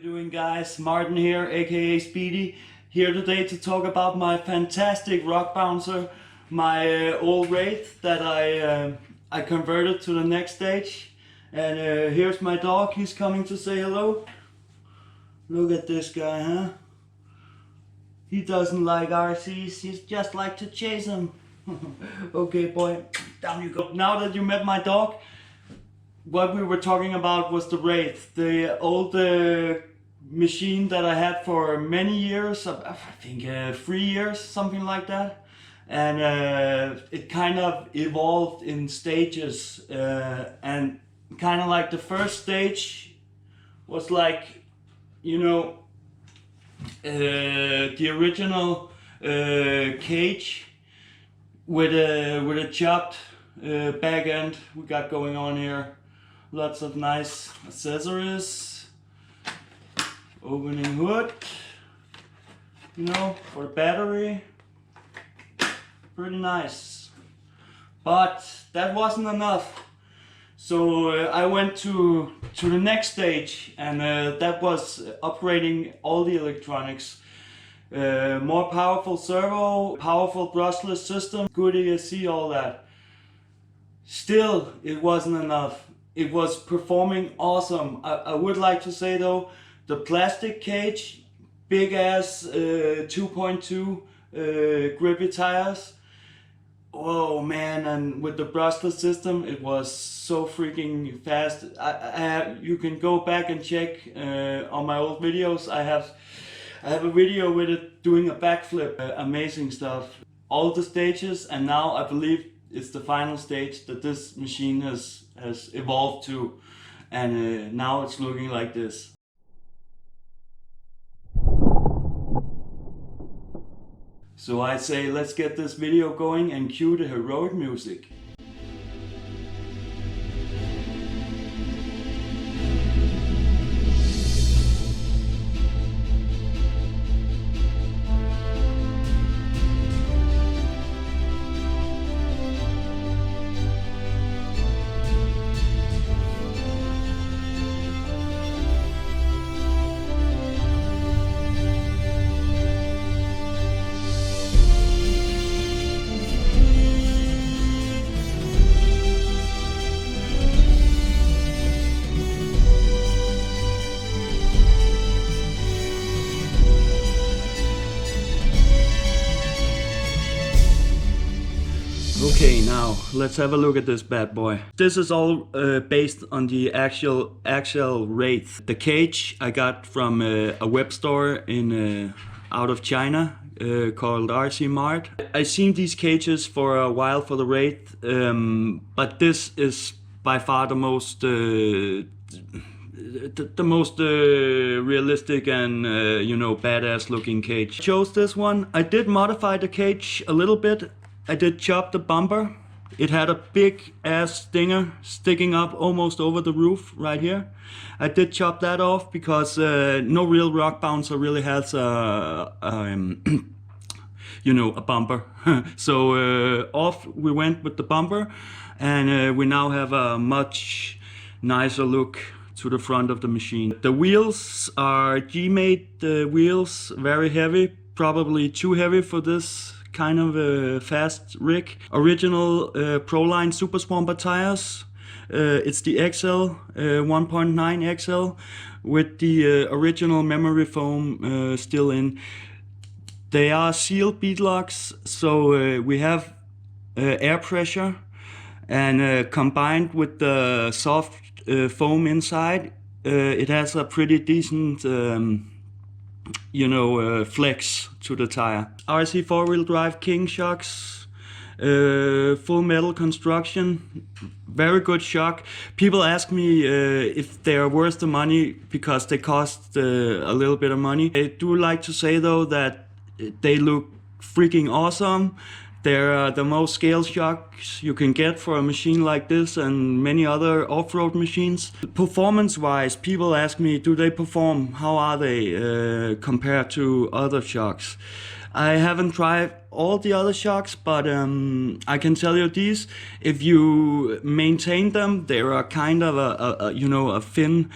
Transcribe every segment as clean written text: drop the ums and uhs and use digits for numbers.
doing, guys? Martin here, aka Speedy, here today to talk about my fantastic rock bouncer, my old Wraith that I converted to the next stage. And here's my dog, he's coming to say hello. Look at this guy, huh? He doesn't like RCs, he just like to chase them. Okay boy, down you go. Now that you met my dog, what we were talking about was the Wraith, the old machine that I had for many years, I think 3 years, something like that. And it kind of evolved in stages, and kind of like the first stage was like, you know, the original cage with a chopped back end we got going on here. Lots of nice accessories, opening hood, you know, for the battery, pretty nice. But that wasn't enough, so I went to the next stage, and that was upgrading all the electronics. More powerful servo, powerful brushless system, good ESC, all that. Still, it wasn't enough. It was performing awesome. I would like to say though, the plastic cage, big ass 2.2 grippy tires. Oh man, and with the brushless system, it was so freaking fast. You can go back and check on my old videos. I have a video with it doing a backflip. Amazing stuff. All the stages, and now I believe it's the final stage that this machine has evolved to, and now it's looking like this. So I say let's get this video going and cue the heroic music. Okay, now let's have a look at this bad boy. This is all based on the actual Wraith. The cage I got from a web store in out of China called RC Mart. I've seen these cages for a while for the Wraith, but this is by far the most realistic and you know, badass looking cage. I chose this one. I did modify the cage a little bit. I did chop the bumper. It had a big ass stinger sticking up almost over the roof right here. I did chop that off because no real rock bouncer really has a you know, a bumper. So off we went with the bumper, and we now have a much nicer look to the front of the machine. The wheels are G-made wheels, very heavy, probably too heavy for this kind of a fast rig. Original Proline Super Swamper tires. It's the XL 1.9 XL with the original memory foam still in. They are sealed beadlocks, so we have air pressure, and combined with the soft foam inside, it has a pretty decent you know, flex to the tire. RC 4-wheel drive King shocks, full metal construction, very good shock. People ask me if they are worth the money because they cost a little bit of money. I do like to say though that they look freaking awesome. They're the most scale shocks you can get for a machine like this and many other off-road machines. Performance-wise, people ask me, do they perform? How are they compared to other shocks? I haven't tried all the other shocks, but I can tell you these. If you maintain them, they are kind of a thin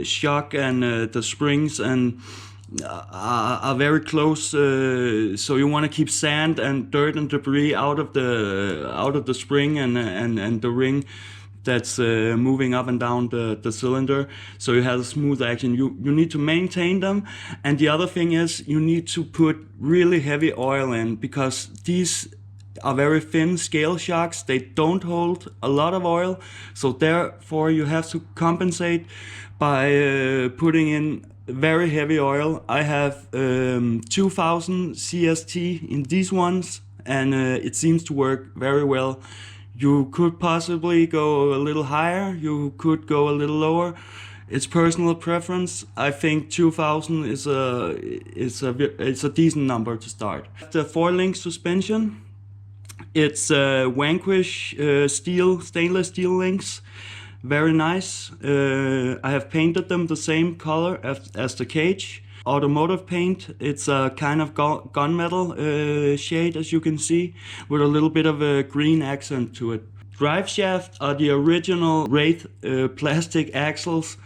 shock, and the springs and are very close. So you want to keep sand and dirt and debris out of the spring and the ring that's moving up and down the cylinder, so you have a smooth action. You need to maintain them, and the other thing is you need to put really heavy oil in, because these are very thin scale shocks. They don't hold a lot of oil, so therefore you have to compensate by putting in very heavy oil. I have 2000 CST in these ones, and it seems to work very well. You could possibly go a little higher, you could go a little lower. It's personal preference. I think 2000 is a decent number to start. The 4-link suspension, it's Vanquish stainless steel links. Very nice. I have painted them the same color as the cage. Automotive paint, it's a kind of gunmetal shade, as you can see, with a little bit of a green accent to it. Drive shafts are the original Wraith plastic axles,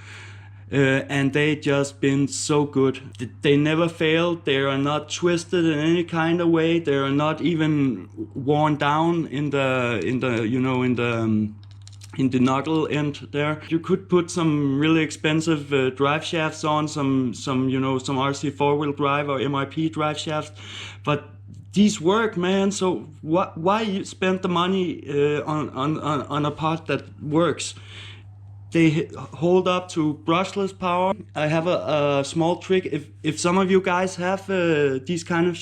and they just been so good. They never failed. They are not twisted in any kind of way. They are not even worn down in the knuckle end there. You could put some really expensive drive shafts on, some RC 4-wheel drive or MIP drive shafts, but these work, man. So why you spend the money on a part that works? They hold up to brushless power. I have a small trick. If some of you guys have these kind of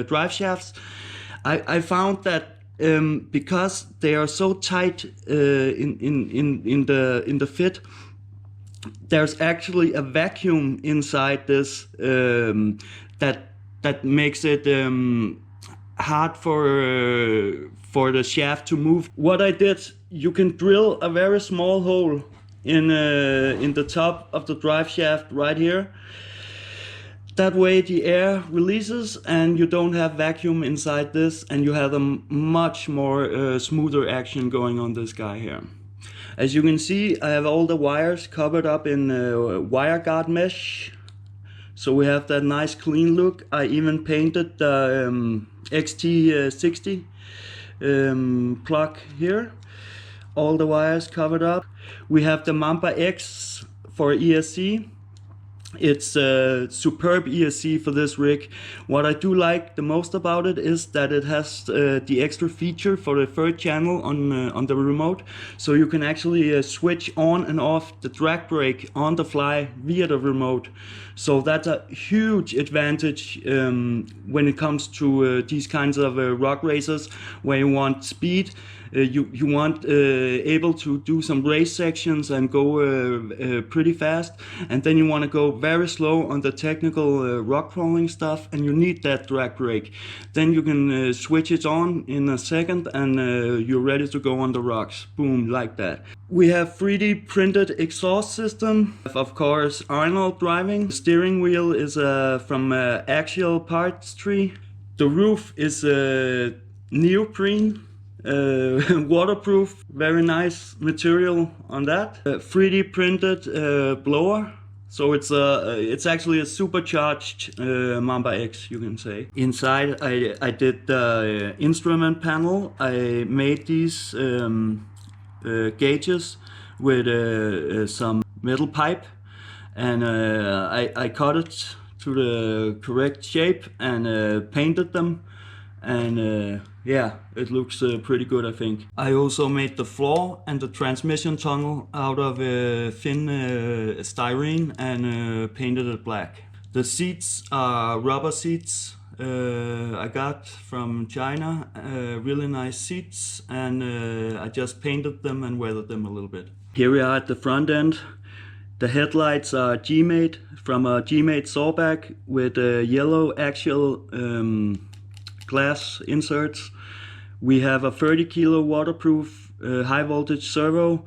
drive shafts, I found that because they are so tight in the fit, there's actually a vacuum inside this that makes it hard for the shaft to move. What I did, you can drill a very small hole in the top of the drive shaft right here. That way the air releases and you don't have vacuum inside this, and you have a much more smoother action going on this guy here. As you can see, I have all the wires covered up in wire guard mesh, so we have that nice clean look. I even painted the XT60 plug here. All the wires covered up. We have the Mamba X for ESC. It's a superb ESC for this rig. What I do like the most about it is that it has the extra feature for the third channel on the remote, so you can actually switch on and off the drag brake on the fly via the remote. So that's a huge advantage when it comes to these kinds of rock races where you want speed. You want able to do some race sections and go pretty fast, and then you want to go very slow on the technical rock crawling stuff, and you need that drag brake. Then you can switch it on in a second, and you're ready to go on the rocks. Boom, like that. We have 3D printed exhaust system. Of course, Arnold driving. The steering wheel is from Axial Parts Tree. The roof is neoprene. Waterproof, very nice material on that. 3D printed blower, so it's actually a supercharged Mamba X, you can say. Inside I did the instrument panel. I made these gauges with some metal pipe, and I cut it to the correct shape and painted them, and yeah, it looks pretty good, I think. I also made the floor and the transmission tunnel out of thin styrene and painted it black. The seats are rubber seats I got from China, really nice seats, and I just painted them and weathered them a little bit. Here we are at the front end. The headlights are G-made from a G-made sawback with yellow axial glass inserts. We have a 30 kilo waterproof high voltage servo,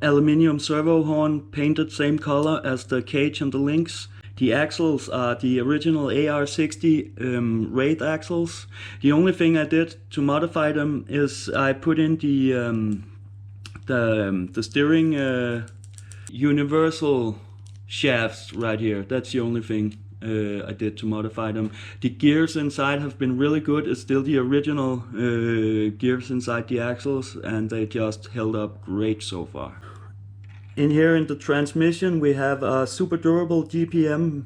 aluminium servo horn painted same color as the cage and the links. The axles are the original AR60 Wraith axles. The only thing I did to modify them is I put in the steering universal shafts right here. That's the only thing I did to modify them. The gears inside have been really good. It's still the original gears inside the axles, and they just held up great so far. In here in the transmission we have a super durable GPM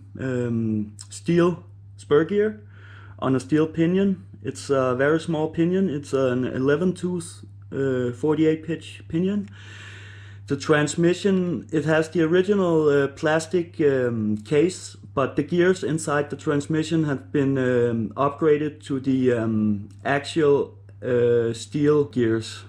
steel spur gear on a steel pinion. It's a very small pinion. It's an 11 tooth 48 pitch pinion. The transmission, it has the original plastic case, but the gears inside the transmission have been upgraded to the actual steel gears.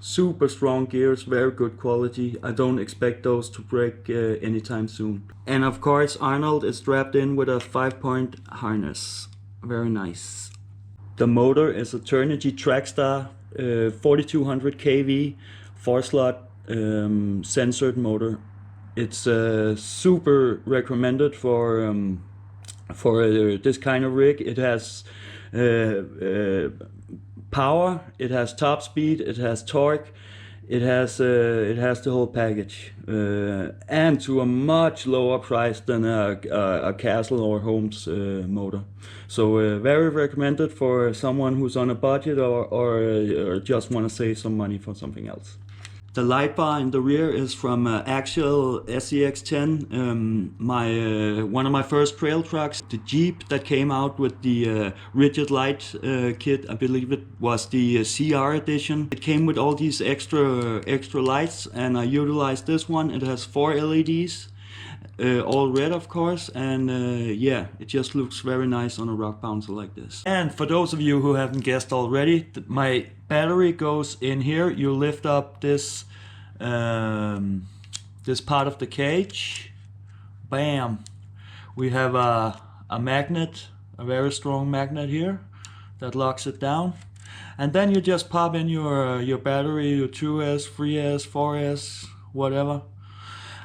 Super strong gears, very good quality. I don't expect those to break anytime soon. And of course Arnold is strapped in with a 5-point harness. Very nice. The motor is a Turnigy Trackstar 4200 kV 4-slot censored motor. It's super recommended for this kind of rig. It has power, it has top speed, it has torque, it has the whole package, and to a much lower price than a Castle or Holmes motor. So very recommended for someone who's on a budget or just want to save some money for something else. The light bar in the rear is from Axial SCX10, one of my first trail trucks. The Jeep that came out with the rigid light kit, I believe it was the CR edition. It came with all these extra lights, and I utilized this one. It has 4 LEDs, all red of course, and yeah, it just looks very nice on a rock bouncer like this. And for those of you who haven't guessed already, my battery goes in here. You lift up this this part of the cage, bam, we have a magnet, a very strong magnet here that locks it down, and then you just pop in your battery, your 2S, 3S, 4S, whatever.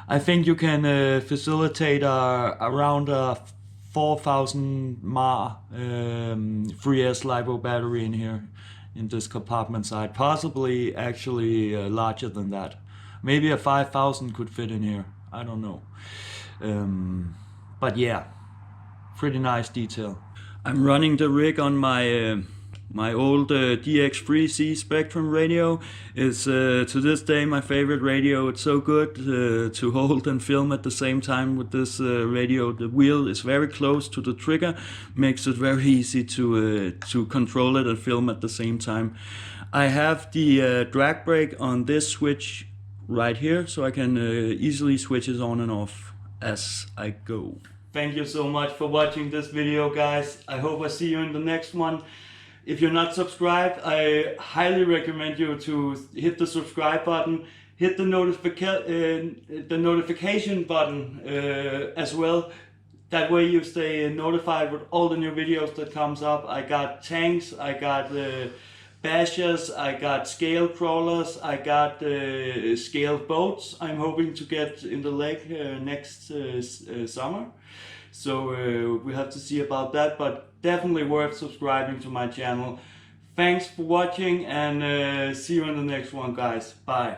I think you can facilitate around a 4000 mAh 3S LiPo battery in here, in this compartment side, possibly actually larger than that. Maybe a 5000 could fit in here, I don't know. But yeah, pretty nice detail. I'm running the rig on my my old DX3C Spectrum radio. Is to this day my favorite radio. It's so good to hold and film at the same time with this radio. The wheel is very close to the trigger, makes it very easy to control it and film at the same time. I have the drag brake on this switch right here, so I can easily switch it on and off as I go. Thank you so much for watching this video, guys. I hope I see you in the next one. If you're not subscribed, I highly recommend you to hit the subscribe button, hit the notification button as well. That way you stay notified with all the new videos that comes up. I got tanks, I got bashers, I got scale crawlers, I got scaled boats I'm hoping to get in the lake next summer. So we have to see about that, but definitely worth subscribing to my channel. Thanks for watching, and see you in the next one, guys. Bye.